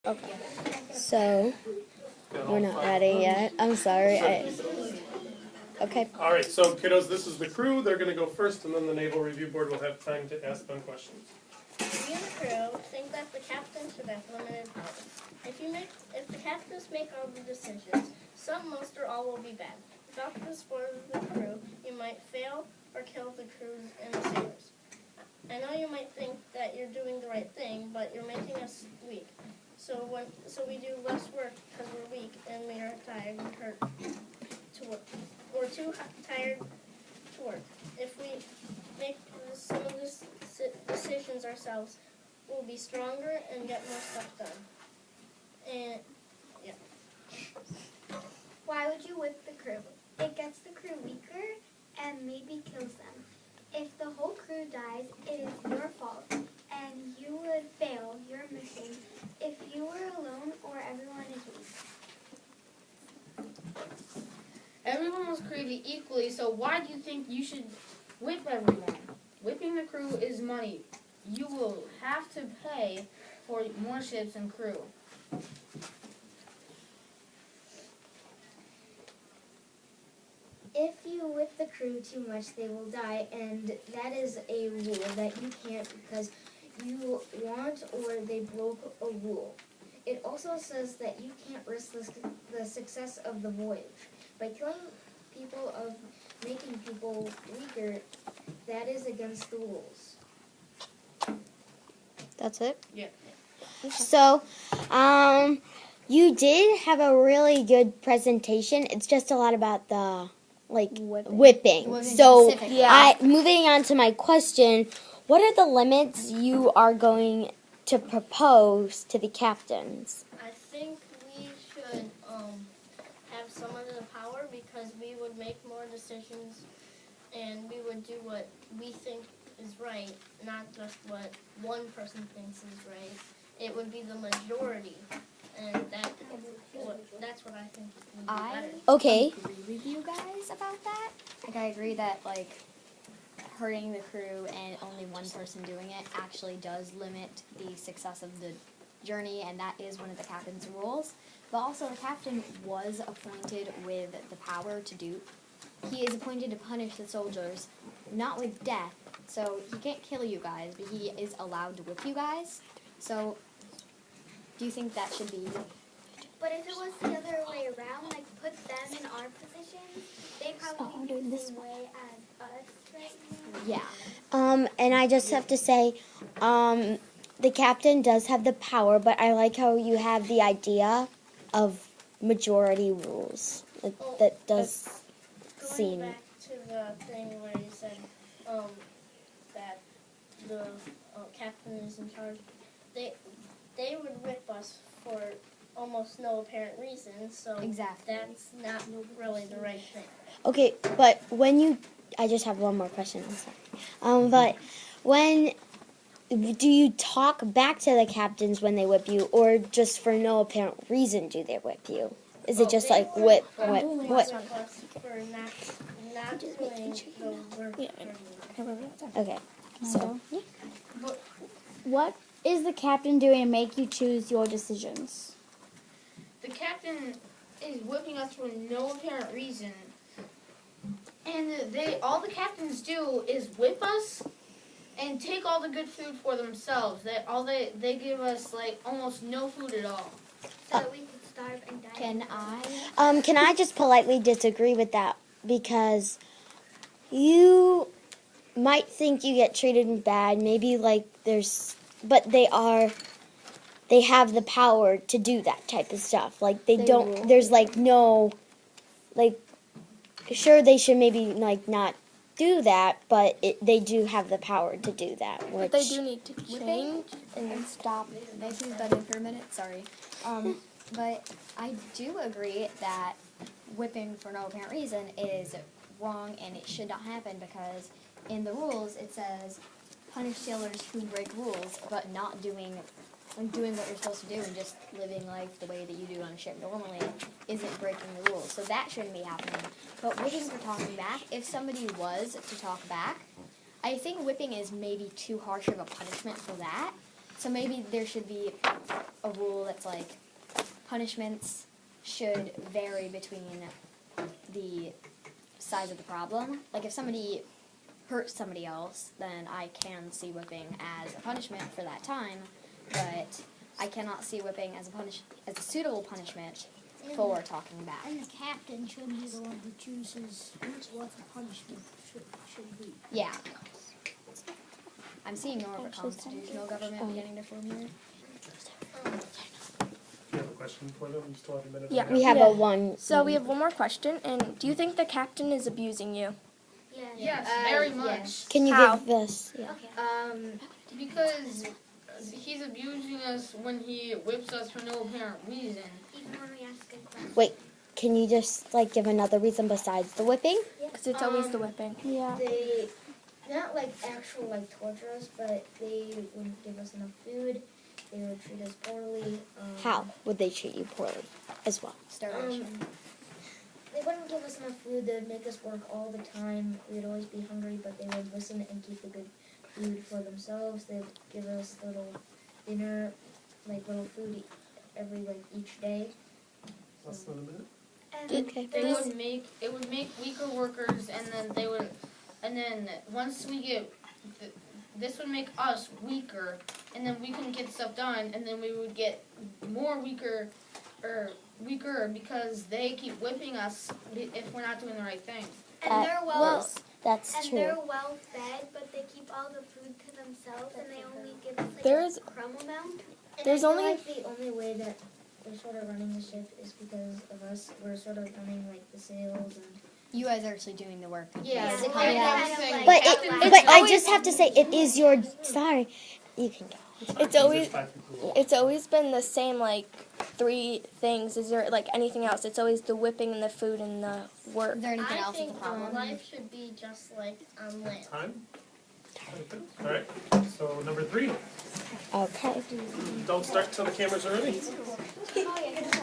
Okay. So, we're not ready yet. I'm sorry. Okay. All right, so kiddos, this is the crew. They're going to go first, and then the Naval Review Board will have time to ask them questions. We and the crew think that the captain should have limited power. If the captains make all the decisions, some, most, or all will be bad. Without the support of the crew, you might fail or kill the crews and the sailors. I know you might think that you're doing the right thing, but you're making us weak. So we do less work because we're weak and we are tired and hurt to work. We're too tired to work. If we make some of the decisions ourselves, we'll be stronger and get more stuff done. And yeah. Why would you whip the crew? It gets the crew weaker and maybe kills them. If the whole crew dies, it is your fault, and you would fail your mission if you were alone or everyone is weak. Everyone was created equally, so why do you think you should whip everyone? Whipping the crew is money. You will have to pay for more ships and crew. If you whip the crew too much, they will die, and that is a rule that you can't because you want or they broke a rule. It also says that you can't risk the success of the voyage. By killing people of making people weaker, that is against the rules. That's it? Yeah. So, you did have a really good presentation. It's just a lot about the, whipping. So, moving on to my question, what are the limits you are going to propose to the captains? I think we should have some of the power because we would make more decisions and we would do what we think is right, not just what one person thinks is right. It would be the majority, and that's what I think would be better. Okay. Agree with you guys about that. I agree that hurting the crew and only one person doing it actually does limit the success of the journey, and that is one of the captain's rules. But also, the captain was appointed with the power to do. He is appointed to punish the soldiers, not with death. So he can't kill you guys, but he is allowed to whip you guys. So, do you think that should be? But if it was the other way around, put them in our positions, they probably be the same way as us right now. Yeah. And I just have to say, the captain does have the power, but I like how you have the idea of majority rules. That does seem. Going back to the thing where you said that the captain is in charge, they would whip us for almost no apparent reason, so Exactly. that's not really the right thing. Okay, but I just have one more question, I'm sorry. But do you talk back to the captains when they whip you, or just for no apparent reason do they whip you? Is it just whip? Whip us for not doing the work. Okay, so, yeah. What is the captain doing to make you choose your decisions? The captain is whipping us for no apparent reason. And all the captains do is whip us and take all the good food for themselves. They give us almost no food at all. So that we could starve and die. Can I just politely disagree with that? Because you might think you get treated bad, maybe but they have the power to do that type of stuff. There's no, sure they should maybe not do that, but they do have the power to do that. But they do need to change and stop. This is done for a minute. Sorry. But I do agree that whipping for no apparent reason is wrong and it should not happen because in the rules it says punish sailors who break rules but not doing what you're supposed to do and just living life the way that you do on a ship normally isn't breaking the rules. So that shouldn't be happening. But whipping for talking back, if somebody was to talk back, I think whipping is maybe too harsh of a punishment for that. So maybe there should be a rule that's like punishments should vary between the size of the problem. Like if somebody hurts somebody else, then I can see whipping as a punishment for that time, but I cannot see whipping as a suitable punishment for talking back. And the captain should be the one who chooses what the punishment should be. Yeah. I'm seeing more of a constitutional government beginning to form here. You have a question for them? You still have a minute. Yeah. and a We half. have a one. So we have one more question, and do you think the captain is abusing you? Yes, very much. Yes. Can you How? give this? Yeah. Because he's abusing us when he whips us for no apparent reason. Even when we ask good questions. Wait, can you just like give another reason besides the whipping? Because it's always the whipping. Yeah. They not like actual like torture us, but they wouldn't give us enough food. They would treat us poorly. How would they treat you poorly as well? Starvation. They wouldn't give us enough food. They would make us work all the time. We'd always be hungry, but they would listen and keep the good food for themselves. They'd give us little dinner, like little food every like each day. Less than a minute. And Okay. It would make weaker workers, and then once we get, this would make us weaker, and then we couldn't get stuff done, and then we would get more weaker because they keep whipping us if we're not doing the right thing. And they're well That's and true. they're well fed, but they keep all the food to themselves, and they only give us like There's- a crumb amount. And There's I feel only- like the only way that we're sort of running the ship is because of us. We're sort of running like the sails and. You guys are actually doing the work. Yeah. Basically. Kind of everything. like But outline. but I just have to say it is your. Sorry, you can go. It's always There's 5 people. it's always been the same like 3 things. Is there like anything else? It's always the whipping and the food and the work. Is there anything I else that's a think problem? life should be just like on land. Time? Okay. All right. So number 3. Okay. Don't start till the cameras are ready. Oh, yeah.